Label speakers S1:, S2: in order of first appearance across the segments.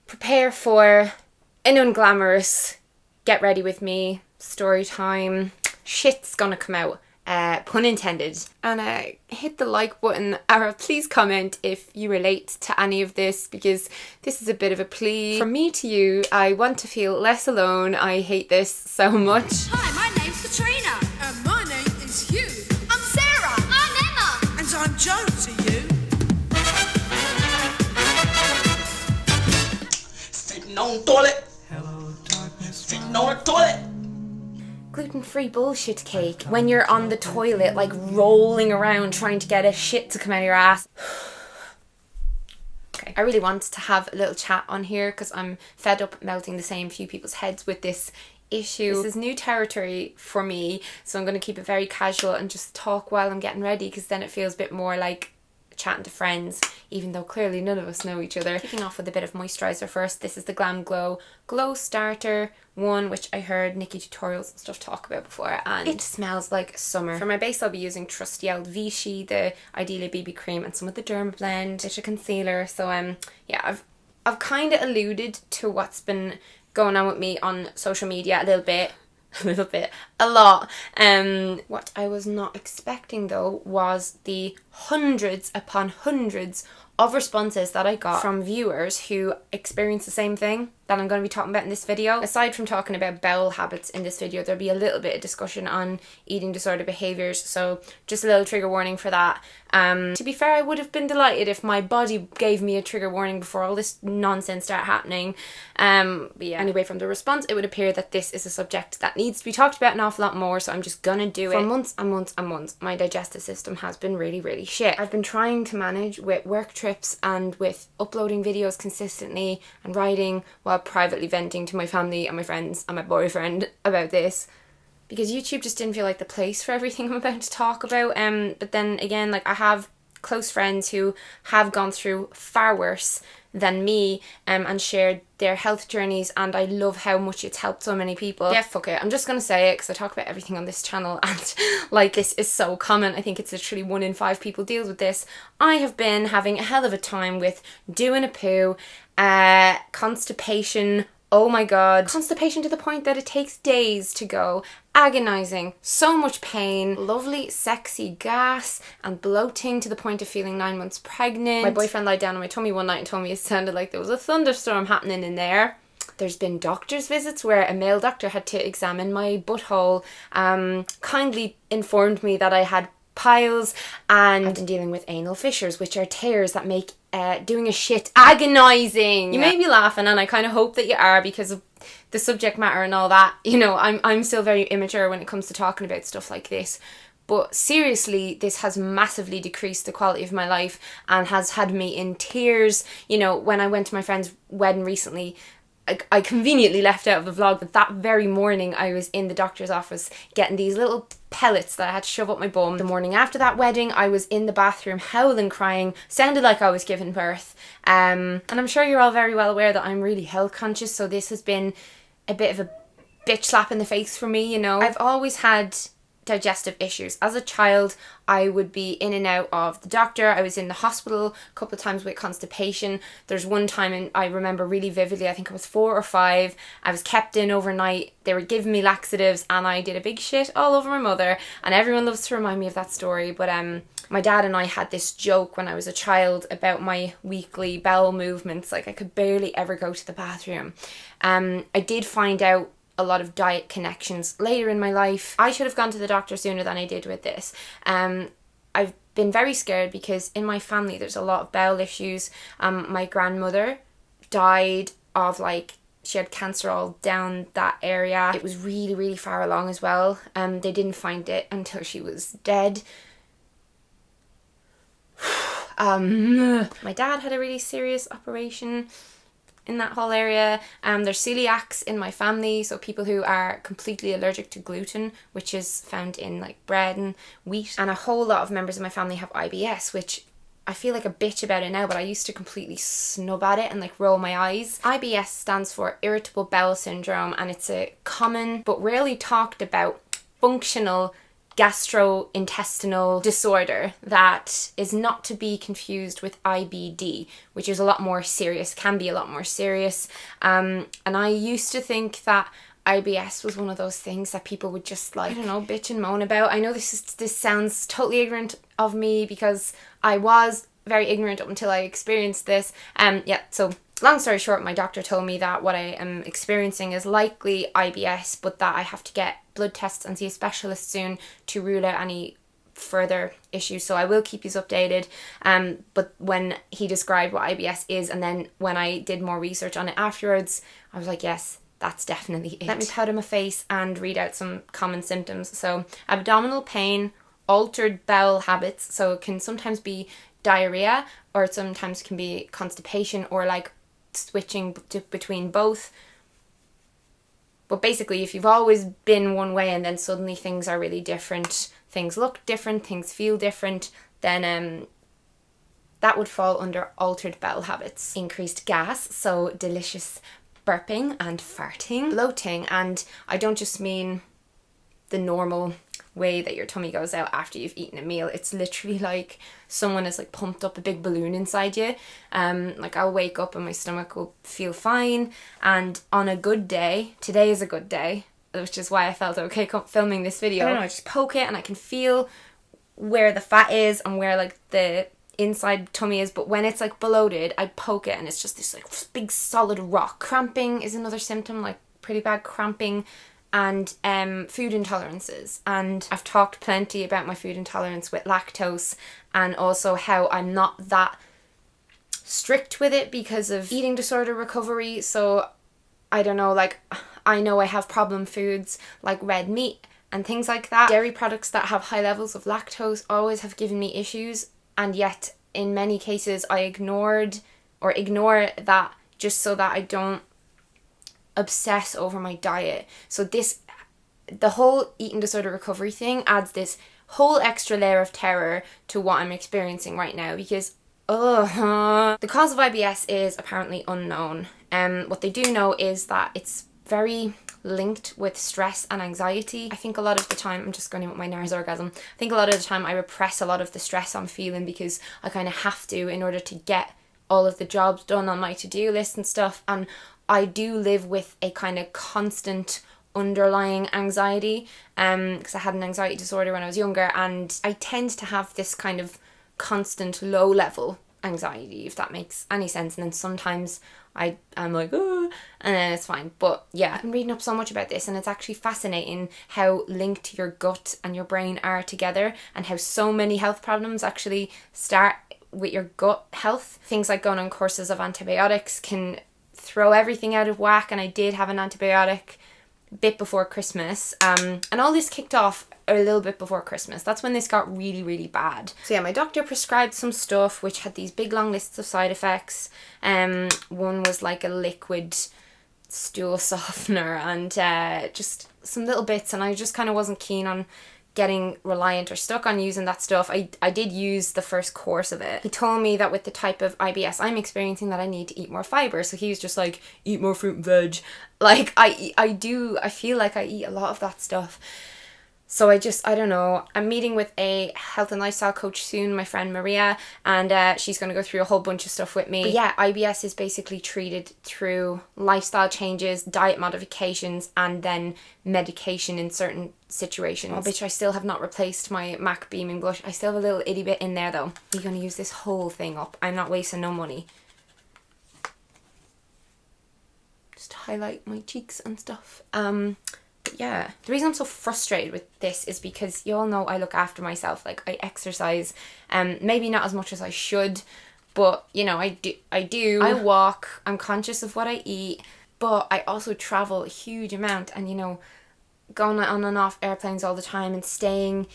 S1: prepare for an unglamorous get ready with me story time. Shit's gonna come out, pun intended. And hit the like button, or please comment if you relate to any of this, because this is a bit of a plea from me to you. I want to feel less alone. I hate this so much.
S2: Hi, my name's Katrina. And my name is Hugh. I'm Sarah. I'm Emma. And I'm Joe to you.
S3: Sitting on the toilet. Hello, darkness. Sitting on the toilet.
S1: Gluten-free bullshit cake when you're on the toilet, like rolling around trying to get a shit to come out of your ass. Okay, I really wanted to have a little chat on here because I'm fed up melting the same few people's heads with this issue. This is new territory for me, so I'm going to keep it very casual and just talk while I'm getting ready, because then it feels a bit more like chatting to friends, even though clearly none of us know each other. Kicking off with a bit of moisturiser first. This is the Glam Glow Glow Starter one, which I heard Nikki tutorials and stuff talk about before, and it smells like summer. For my base, I'll be using trusty old Vichy, the Ideally BB cream, and some of the Derma Blend, bit of concealer. So yeah, I've kind of alluded to what's been going on with me on social media a little bit. A lot. What I was not expecting though was the hundreds upon hundreds of responses that I got from viewers who experienced the same thing that I'm going to be talking about in this video. Aside from talking about bowel habits in this video, there'll be a little bit of discussion on eating disorder behaviours, so just a little trigger warning for that. To be fair, I would have been delighted if my body gave me a trigger warning before all this nonsense started happening. But yeah, anyway, from the response, it would appear that this is a subject that needs to be talked about an awful lot more, so I'm just gonna do it. For months and months and months, my digestive system has been really, really shit. I've been trying to manage with work trips and with uploading videos consistently and writing while privately venting to my family and my friends and my boyfriend about this, because YouTube just didn't feel like the place for everything I'm about to talk about. But then again, like, I have close friends who have gone through far worse than me and shared their health journeys, and I love how much it's helped so many people. Yeah, fuck it, I'm just gonna say it because I talk about everything on this channel, and like, this is so common. I think it's literally 1 in 5 people deals with this. I have been having a hell of a time with doing a poo, constipation. Oh my god, constipation to the point that it takes days to go, agonising, so much pain, lovely sexy gas and bloating to the point of feeling 9 months pregnant. My boyfriend lied down on my tummy one night and told me it sounded like there was a thunderstorm happening in there. There's been doctor's visits where a male doctor had to examine my butthole, kindly informed me that I had piles, and I've been dealing with anal fissures, which are tears that make doing a shit agonising. You may be laughing, and I kind of hope that you are, because of the subject matter and all that. You know, I'm still very immature when it comes to talking about stuff like this. But seriously, this has massively decreased the quality of my life and has had me in tears. You know, when I went to my friend's wedding recently, I conveniently left out of the vlog, but that very morning I was in the doctor's office getting these little pellets that I had to shove up my bum. The morning after that wedding, I was in the bathroom howling, crying, sounded like I was giving birth. And I'm sure you're all very well aware that I'm really health conscious, so this has been a bit of a bitch slap in the face for me, you know. I've always had digestive issues. As a child, I would be in and out of the doctor. I was in the hospital a couple of times with constipation. There's one time, and I remember really vividly, I think I was 4 or 5, I was kept in overnight. They were giving me laxatives and I did a big shit all over my mother, and everyone loves to remind me of that story. But my dad and I had this joke when I was a child about my weekly bowel movements. Like, I could barely ever go to the bathroom. I did find out a lot of diet connections later in my life. I should have gone to the doctor sooner than I did with this. I've been very scared because in my family there's a lot of bowel issues. My grandmother died of, like, she had cancer all down that area. It was really, really far along as well. They didn't find it until she was dead. My dad had a really serious operation in that whole area. There's celiacs in my family, so people who are completely allergic to gluten, which is found in, like, bread and wheat. And a whole lot of members of my family have IBS, which I feel like a bitch about it now, but I used to completely snub at it and, like, roll my eyes. IBS stands for irritable bowel syndrome, and it's a common but rarely talked about functional gastrointestinal disorder that is not to be confused with IBD, which is a lot more serious, can be a lot more serious. And I used to think that IBS was one of those things that people would just like, I don't know, bitch and moan about. I know this sounds totally ignorant of me because I was very ignorant up until I experienced this. So long story short, my doctor told me that what I am experiencing is likely IBS, but that I have to get blood tests and see a specialist soon to rule out any further issues. So I will keep you updated. But when he described what IBS is, and then when I did more research on it afterwards, I was like, yes, that's definitely it. Let me powder my face and read out some common symptoms. So abdominal pain, altered bowel habits. So it can sometimes be diarrhea, or it sometimes can be constipation, or like switching between both. But basically, if you've always been one way and then suddenly things are really different, things look different, things feel different, then that would fall under altered bowel habits. Increased gas, so delicious burping and farting. Bloating, and I don't just mean the normal way that your tummy goes out after you've eaten a meal. It's literally like someone has like pumped up a big balloon inside you. Like I'll wake up and my stomach will feel fine, and on a good day, today is a good day, which is why I felt okay filming this video. I don't know, I just poke it and I can feel where the fat is and where like the inside tummy is, but when it's like bloated, I poke it and it's just this like big solid rock. Cramping is another symptom, like pretty bad cramping, and food intolerances. And I've talked plenty about my food intolerance with lactose, and also how I'm not that strict with it because of eating disorder recovery. So I don't know, like I know I have problem foods like red meat and things like that. Dairy products that have high levels of lactose always have given me issues, and yet in many cases I ignore that just so that I don't obsess over my diet. So the whole eating disorder recovery thing adds this whole extra layer of terror to what I'm experiencing right now, because the cause of IBS is apparently unknown. What they do know is that it's very linked with stress and anxiety. I think a lot of the time, I'm just going in with my NARS orgasm, I think a lot of the time I repress a lot of the stress I'm feeling because I kind of have to in order to get all of the jobs done on my to-do list and stuff. And I do live with a kind of constant underlying anxiety because I had an anxiety disorder when I was younger, and I tend to have this kind of constant low level anxiety, if that makes any sense. And then sometimes I'm like, oh, and then it's fine. But yeah, I've been reading up so much about this, and it's actually fascinating how linked your gut and your brain are together, and how so many health problems actually start with your gut health. Things like going on courses of antibiotics can throw everything out of whack, and I did have an antibiotic a bit before Christmas, and all this kicked off a little bit before Christmas. That's when this got really, really bad. So yeah, my doctor prescribed some stuff which had these big long lists of side effects. One was like a liquid stool softener, and just some little bits, and I just kind of wasn't keen on getting reliant or stuck on using that stuff. I did use the first course of it. He told me that with the type of IBS I'm experiencing that I need to eat more fibre. So he was just like, eat more fruit and veg. Like I feel like I eat a lot of that stuff. So I don't know. I'm meeting with a health and lifestyle coach soon, my friend Maria, and she's going to go through a whole bunch of stuff with me. But yeah, IBS is basically treated through lifestyle changes, diet modifications, and then medication in certain situations. Oh bitch, I still have not replaced my MAC Beaming blush. I still have a little itty bit in there though. We're going to use this whole thing up. I'm not wasting no money. Just to highlight my cheeks and stuff. Yeah, the reason I'm so frustrated with this is because you all know I look after myself. Like I exercise, maybe not as much as I should, but you know, I do. I walk, I'm conscious of what I eat, but I also travel a huge amount, and you know, going on and off airplanes all the time and staying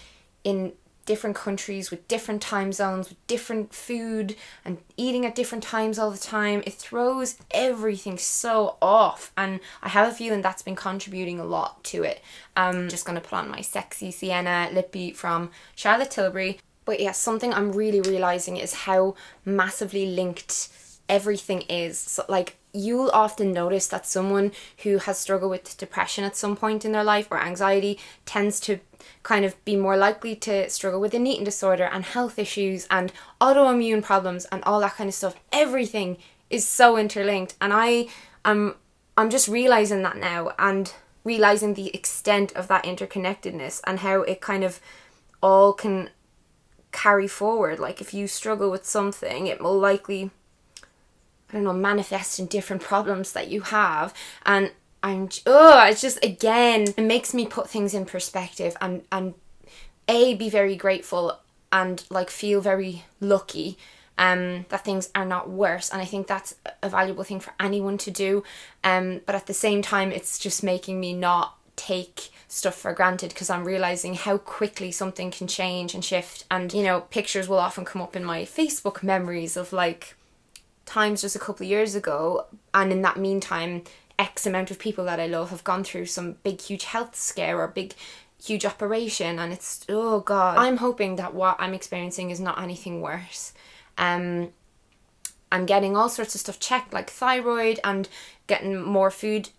S1: in different countries with different time zones, with different food, and eating at different times all the time, it throws everything so off, and I have a feeling that's been contributing a lot to it. I'm just going to put on my sexy sienna lippy from Charlotte Tilbury. But yeah, something I'm really realising is how massively linked everything is. So, like, you'll often notice that someone who has struggled with depression at some point in their life or anxiety tends to kind of be more likely to struggle with an eating disorder and health issues and autoimmune problems and all that kind of stuff. Everything is so interlinked, and I'm just realizing that now, and realizing the extent of that interconnectedness and how it kind of all can carry forward. Like, if you struggle with something, it will likely, I don't know, manifest in different problems that you have. And it's just, again, it makes me put things in perspective and be very grateful and like feel very lucky that things are not worse. And I think that's a valuable thing for anyone to do. But at the same time, it's just making me not take stuff for granted, because I'm realizing how quickly something can change and shift. And, you know, pictures will often come up in my Facebook memories of like times just a couple of years ago, and in that meantime X amount of people that I love have gone through some big huge health scare or big huge operation, and it's, oh god, I'm hoping that what I'm experiencing is not anything worse. I'm getting all sorts of stuff checked, like thyroid, and getting more food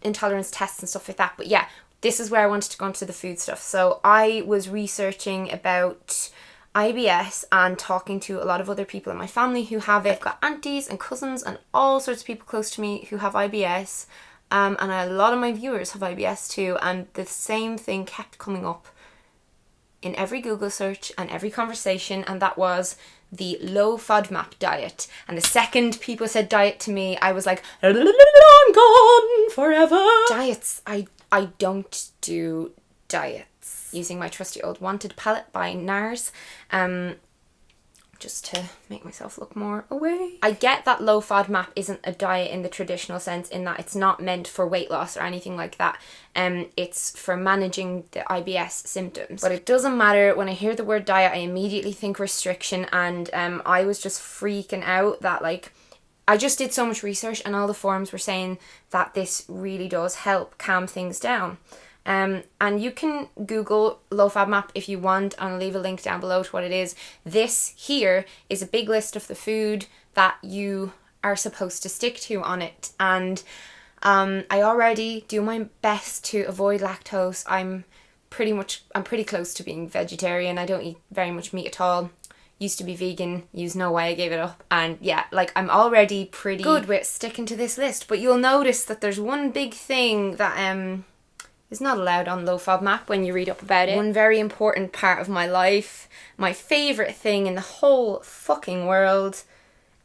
S1: intolerance tests and stuff like that. But yeah, this is where I wanted to go into the food stuff. So I was researching about IBS and talking to a lot of other people in my family who have it. I've got aunties and cousins and all sorts of people close to me who have IBS, and a lot of my viewers have IBS too, and the same thing kept coming up in every Google search and every conversation, and that was the low FODMAP diet. And the second people said diet to me, I was like, I'm gone forever. Diets, I don't do diets. Using my trusty old Wanted palette by NARS, just to make myself look more away. I get that low FODMAP isn't a diet in the traditional sense, in that it's not meant for weight loss or anything like that. It's for managing the IBS symptoms. But it doesn't matter. When I hear the word diet, I immediately think restriction, and I was just freaking out that, like, I just did so much research and all the forums were saying that this really does help calm things down. And you can Google low FODMAP if you want, and I'll leave a link down below to what it is. This here is a big list of the food that you are supposed to stick to on it. And I already do my best to avoid lactose. I'm pretty close to being vegetarian. I don't eat very much meat at all. Used to be vegan, you know why I gave it up. And yeah, like, I'm already pretty good with sticking to this list. But you'll notice that there's one big thing that is not allowed on low FODMAP when you read up about it. One very important part of my life, my favourite thing in the whole fucking world,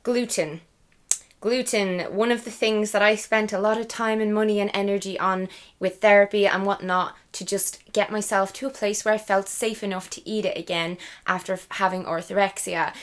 S1: gluten. Gluten, one of the things that I spent a lot of time and money and energy on with therapy and whatnot, to just get myself to a place where I felt safe enough to eat it again after having orthorexia.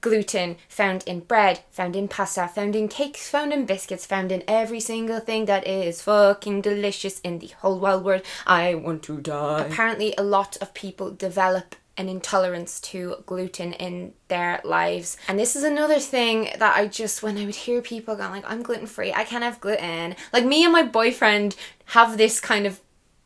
S1: Gluten, found in bread, found in pasta, found in cakes, found in biscuits, found in every single thing that is fucking delicious in the whole wild world. I want to die. Apparently a lot of people develop an intolerance to gluten in their lives. And this is another thing that I just, when I would hear people going like, I'm gluten free, I can't have gluten. Like, me and my boyfriend have this kind of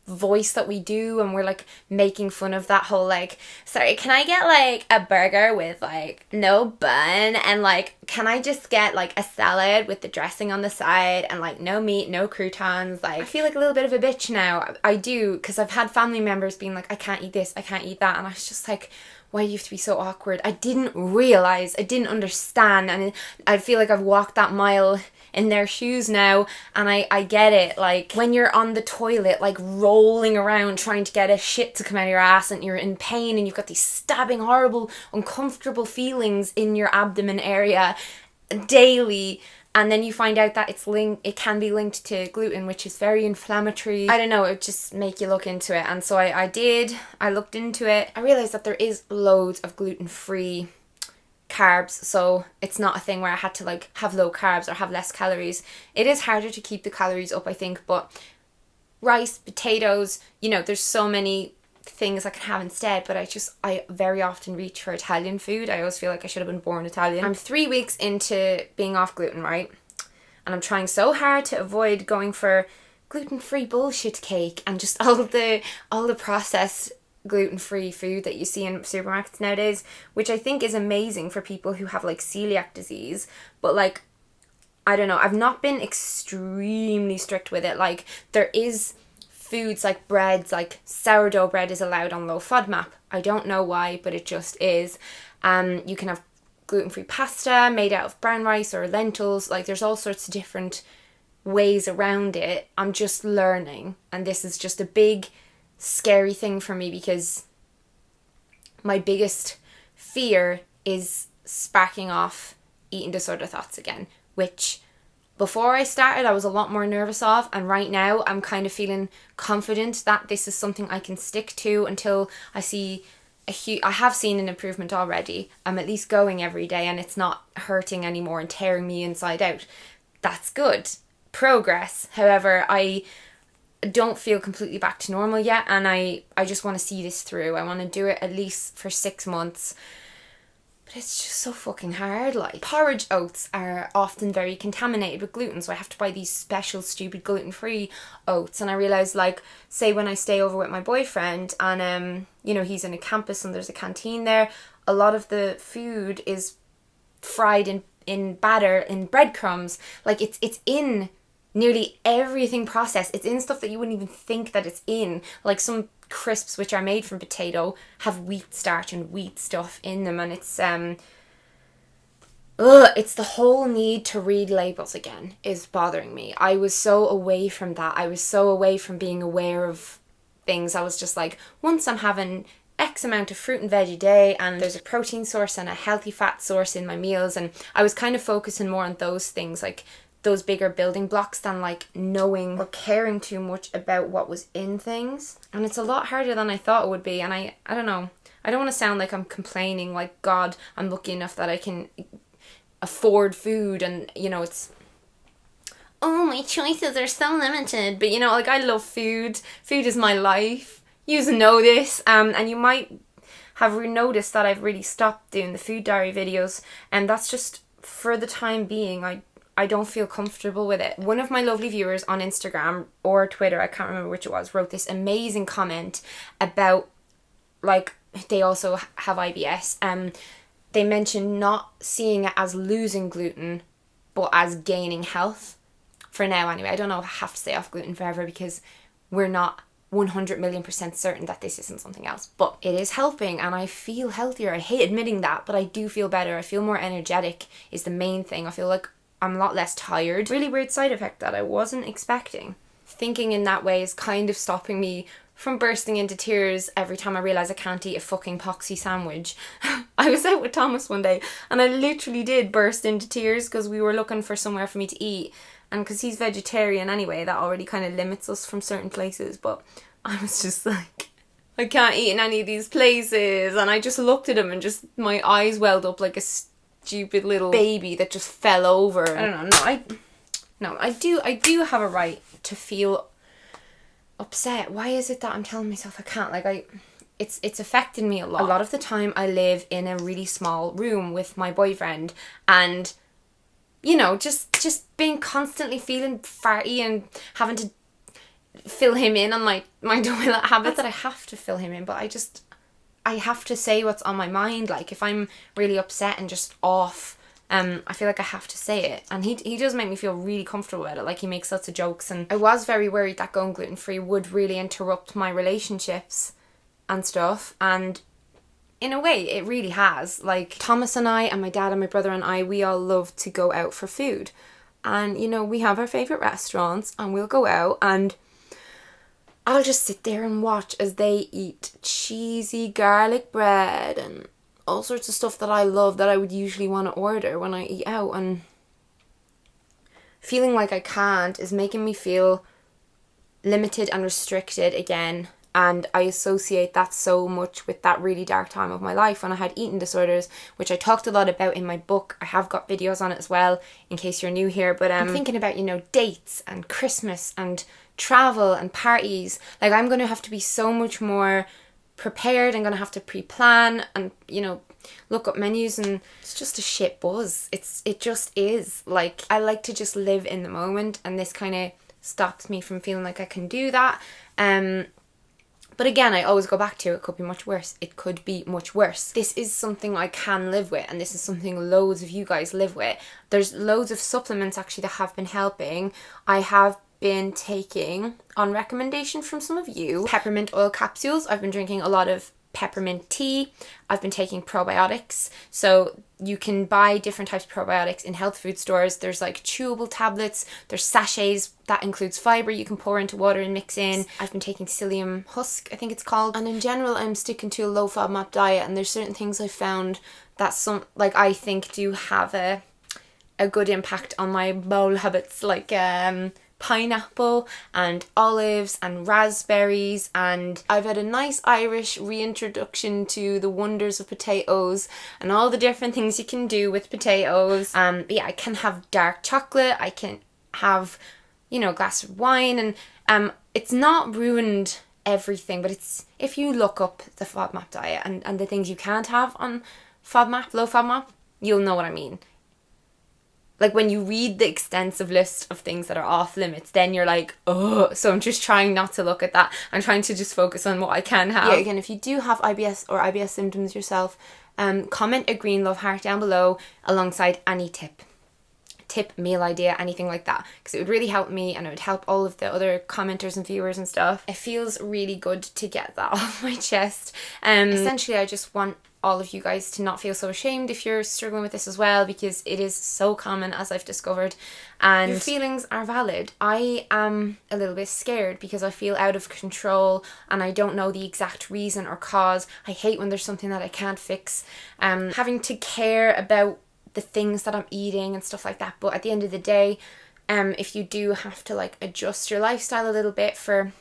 S1: voice that we do, and we're like making fun of that whole like, sorry, can I get like a burger with like no bun, and like, can I just get like a salad with the dressing on the side and like no meat, no croutons? Like, I feel like a little bit of a bitch now. I do, because I've had family members being like, I can't eat this, I can't eat that, and I was just like, why do you have to be so awkward? I didn't realize, I didn't understand, and I feel like I've walked that mile in their shoes now, and I get it. Like, when you're on the toilet, like rolling around trying to get a shit to come out of your ass, and you're in pain, and you've got these stabbing, horrible, uncomfortable feelings in your abdomen area daily, and then you find out that it can be linked to gluten, which is very inflammatory. I don't know, it just make you look into it. And so I looked into it. I realized that there is loads of gluten-free carbs, so it's not a thing where I had to like have low carbs or have less calories. It is harder to keep the calories up, I think, but rice, potatoes, you know, there's so many things I can have instead. But I very often reach for Italian food. I always feel like I should have been born Italian. I'm 3 weeks into being off gluten, right? And I'm trying so hard to avoid going for gluten-free bullshit cake and just all the processed gluten-free food that you see in supermarkets nowadays, which I think is amazing for people who have like celiac disease. But like, I don't know, I've not been extremely strict with it. Like, there is foods like breads, like sourdough bread is allowed on low FODMAP. I don't know why, but it just is. You can have gluten-free pasta made out of brown rice or lentils. Like, there's all sorts of different ways around it. I'm just learning, and this is just a big scary thing for me, because my biggest fear is sparking off eating disorder thoughts again, which before I started I was a lot more nervous of, and right now I'm kind of feeling confident that this is something I can stick to until I see I have seen an improvement already. I'm at least going every day and it's not hurting anymore and tearing me inside out. That's good progress. However, I don't feel completely back to normal yet, and I just want to see this through. I want to do it at least for 6 months. But it's just so fucking hard. Like, porridge oats are often very contaminated with gluten, so I have to buy these special stupid gluten-free oats. And I realised, like, say when I stay over with my boyfriend and you know, he's in a campus and there's a canteen there, a lot of the food is fried in batter, in breadcrumbs. Like, it's in nearly everything processed. It's in stuff that you wouldn't even think that it's in. Like, some crisps which are made from potato have wheat starch and wheat stuff in them, and it's the whole need to read labels again is bothering me. I was so away from that. I was so away from being aware of things. I was just like, once I'm having X amount of fruit and veg a day, and there's a protein source and a healthy fat source in my meals, and I was kind of focusing more on those things, like those bigger building blocks, than like knowing or caring too much about what was in things. And it's a lot harder than I thought it would be. And I don't know, I don't want to sound like I'm complaining, like, God, I'm lucky enough that I can afford food, and you know, it's, oh, my choices are so limited. But you know, like, I love food. Food is my life. You know this. And you might have noticed that I've really stopped doing the food diary videos, and that's just for the time being. I don't feel comfortable with it. One of my lovely viewers on Instagram or Twitter, I can't remember which it was, wrote this amazing comment about, like, they also have IBS. They mentioned not seeing it as losing gluten, but as gaining health. For now, anyway. I don't know if I have to stay off gluten forever, because we're not 100 million % certain that this isn't something else. But it is helping, and I feel healthier. I hate admitting that, but I do feel better. I feel more energetic is the main thing. I feel like I'm a lot less tired. Really weird side effect that I wasn't expecting. Thinking in that way is kind of stopping me from bursting into tears every time I realise I can't eat a fucking poxy sandwich. I was out with Thomas one day and I literally did burst into tears because we were looking for somewhere for me to eat. And because he's vegetarian anyway, that already kind of limits us from certain places. But I was just like, I can't eat in any of these places. And I just looked at him and just, my eyes welled up like a stupid little baby that just fell over. I don't know. I do have a right to feel upset. Why is it that I'm telling myself I can't? Like, it's affected me a lot. A lot of the time I live in a really small room with my boyfriend, and you know, just being constantly feeling farty and having to fill him in on my toilet habits. That I have to fill him in, but I have to say what's on my mind. Like, if I'm really upset and just off, I feel like I have to say it. And he does make me feel really comfortable with it. Like, he makes lots of jokes, and I was very worried that going gluten-free would really interrupt my relationships and stuff. And in a way, it really has. Like, Thomas and I and my dad and my brother and I, we all love to go out for food. And, you know, we have our favourite restaurants and we'll go out, and I'll just sit there and watch as they eat cheesy garlic bread and all sorts of stuff that I love that I would usually want to order when I eat out. And feeling like I can't is making me feel limited and restricted again. And I associate that so much with that really dark time of my life when I had eating disorders, which I talked a lot about in my book. I have got videos on it as well, in case you're new here. But I'm thinking about, you know, dates and Christmas and travel and parties. Like, I'm going to have to be so much more prepared. I'm going to have to pre-plan and, you know, look up menus, and it's just a shit buzz. It just is. Like, I like to just live in the moment, and this kind of stops me from feeling like I can do that. But again, I always go back to, it could be much worse. It could be much worse. This is something I can live with, and this is something loads of you guys live with. There's loads of supplements actually that have been helping. I have been taking, on recommendation from some of you, peppermint oil capsules. I've been drinking a lot of peppermint tea. I've been taking probiotics. So you can buy different types of probiotics in health food stores. There's like chewable tablets, there's sachets that includes fiber you can pour into water and mix in. I've been taking psyllium husk, I think it's called. And in general, I'm sticking to a low FODMAP diet, and there's certain things I found that I think do have a good impact on my bowel habits, like pineapple and olives and raspberries, and I've had a nice Irish reintroduction to the wonders of potatoes and all the different things you can do with potatoes. But yeah, I can have dark chocolate, I can have, you know, a glass of wine, and it's not ruined everything, but it's, if you look up the FODMAP diet and the things you can't have on FODMAP, low FODMAP, you'll know what I mean. Like when you read the extensive list of things that are off limits, then you're like, oh, so I'm just trying not to look at that. I'm trying to just focus on what I can have. Yeah, again, if you do have IBS or IBS symptoms yourself, comment a green love heart down below alongside any tip, meal idea, anything like that, because it would really help me and it would help all of the other commenters and viewers and stuff. It feels really good to get that off my chest. Essentially, I just want all of you guys to not feel so ashamed if you're struggling with this as well, because it is so common, as I've discovered, and your feelings are valid. I am a little bit scared because I feel out of control and I don't know the exact reason or cause. I hate when there's something that I can't fix. Having to care about the things that I'm eating and stuff like that, but at the end of the day, if you do have to like adjust your lifestyle a little bit for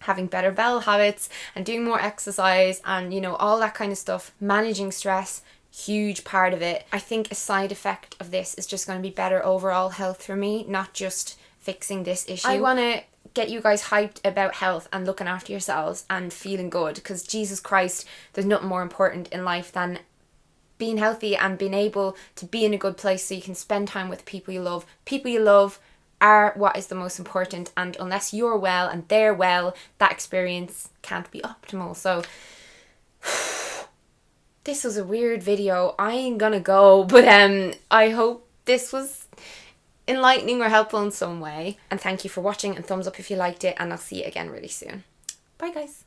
S1: having better bowel habits and doing more exercise and, you know, all that kind of stuff, managing stress, huge part of it. I think a side effect of this is just going to be better overall health for me, not just fixing this issue. I want to get you guys hyped about health and looking after yourselves and feeling good, because Jesus Christ, there's nothing more important in life than being healthy and being able to be in a good place so you can spend time with people you love. People you love are what is the most important, and unless you're well and they're well, that experience can't be optimal. So this was a weird video. I ain't gonna go, but I hope this was enlightening or helpful in some way, and thank you for watching, and thumbs up if you liked it, and I'll see you again really soon. Bye guys.